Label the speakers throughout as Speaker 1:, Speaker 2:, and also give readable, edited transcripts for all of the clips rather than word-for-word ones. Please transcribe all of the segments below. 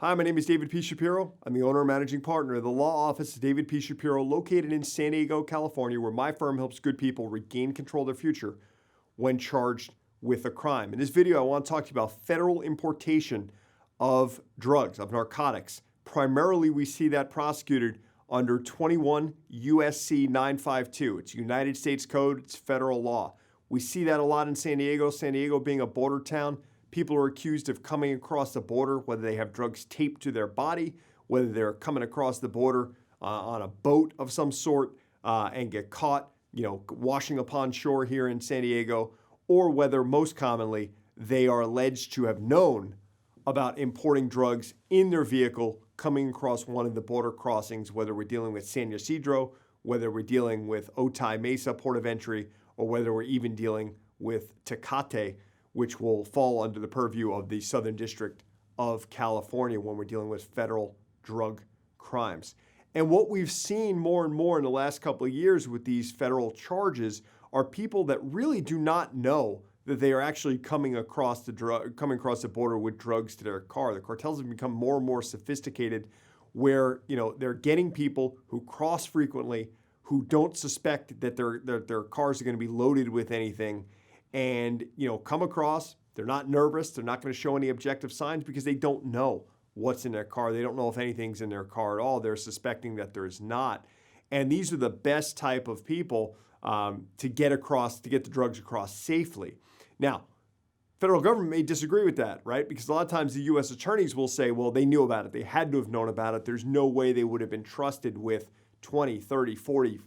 Speaker 1: Hi, my name is David P Shapiro. I'm the owner and managing partner of the law office of David P Shapiro, located in San Diego, California, where my firm helps good people regain control of their future when charged with a crime. In this video, I want to talk to you about federal importation of drugs, of narcotics. Primarily, we see that prosecuted under 21 USC 952. It's United States Code, it's federal law. We see that a lot in San Diego. San Diego being a border town, people are accused of coming across the border, whether they have drugs taped to their body, whether they're coming across the border on a boat of some sort and get caught, washing upon shore here in San Diego, or whether most commonly they are alleged to have known about importing drugs in their vehicle coming across one of the border crossings, whether we're dealing with San Ysidro, whether we're dealing with Otay, Mesa, port of entry, or whether we're even dealing with Tecate, which will fall under the purview of the Southern District of California when we're dealing with federal drug crimes. And what we've seen more and more in the last couple of years with these federal charges are people that really do not know that they are actually coming across the border with drugs to their car. The cartels have become more and more sophisticated, where they're getting people who cross frequently, who don't suspect that their cars are going to be loaded with anything, and come across. They're not nervous. They're not going to show any objective signs because they don't know what's in their car. They don't know if anything's in their car at all. They're suspecting that there's not. And these are the best type of people to get the drugs across safely. Now, federal government may disagree with that, right? Because a lot of times the U.S. attorneys will say, well, they knew about it. They had to have known about it. There's no way they would have been trusted with $20, $30, $40,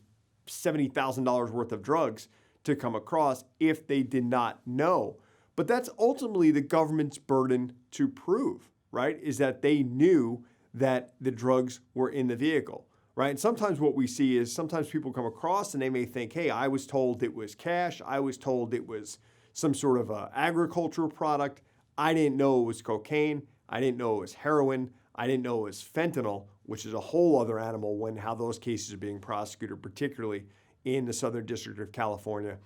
Speaker 1: $70,000 worth of drugs to come across if they did not know. But that's ultimately the government's burden to prove, right? Is that they knew that the drugs were in the vehicle, right? And sometimes what we see is sometimes people come across and they may think, hey, I was told it was cash. I was told it was some sort of agricultural product. I didn't know it was cocaine. I didn't know it was heroin. I didn't know it was fentanyl, which is a whole other animal when how those cases are being prosecuted, particularly in the Southern District of California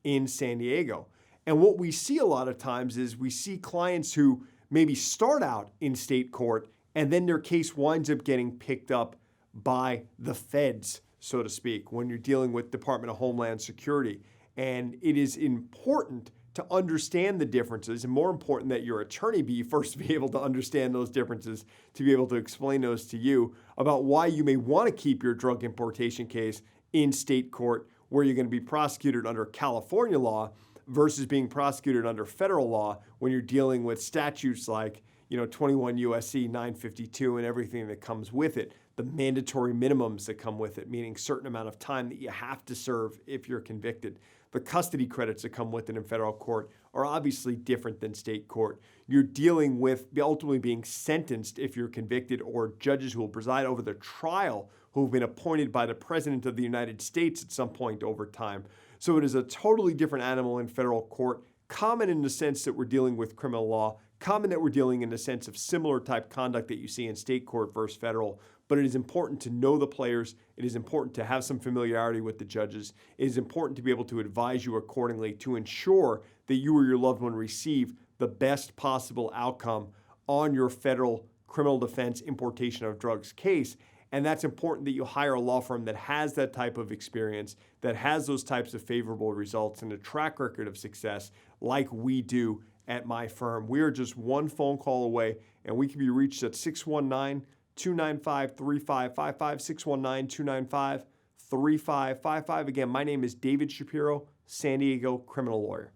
Speaker 1: in San Diego. And what we see a lot of times is we see clients who maybe start out in state court and then their case winds up getting picked up by the feds, so to speak, when you're dealing with Department of Homeland Security. And it is important to understand the differences, and more important that your attorney be able to understand those differences, to be able to explain those to you about why you may want to keep your drug importation case in state court, where you're going to be prosecuted under California law versus being prosecuted under federal law when you're dealing with statutes like 21 USC 952 and everything that comes with it, the mandatory minimums that come with it, meaning certain amount of time that you have to serve if you're convicted. The custody credits that come with it in federal court are obviously different than state court. You're dealing with ultimately being sentenced if you're convicted, or judges who will preside over the trial who have been appointed by the President of the United States at some point over time. So it is a totally different animal in federal court, common in the sense that we're dealing with criminal law, common that we're dealing in the sense of similar type conduct that you see in state court versus federal. But it is important to know the players. It is important to have some familiarity with the judges. It is important to be able to advise you accordingly to ensure that you or your loved one receive the best possible outcome on your federal criminal defense importation of drugs case. And that's important that you hire a law firm that has that type of experience, that has those types of favorable results and a track record of success like we do at my firm. We are just one phone call away, and we can be reached at 619-295-3555, 619-295-3555. Again, my name is David Shapiro, San Diego criminal lawyer.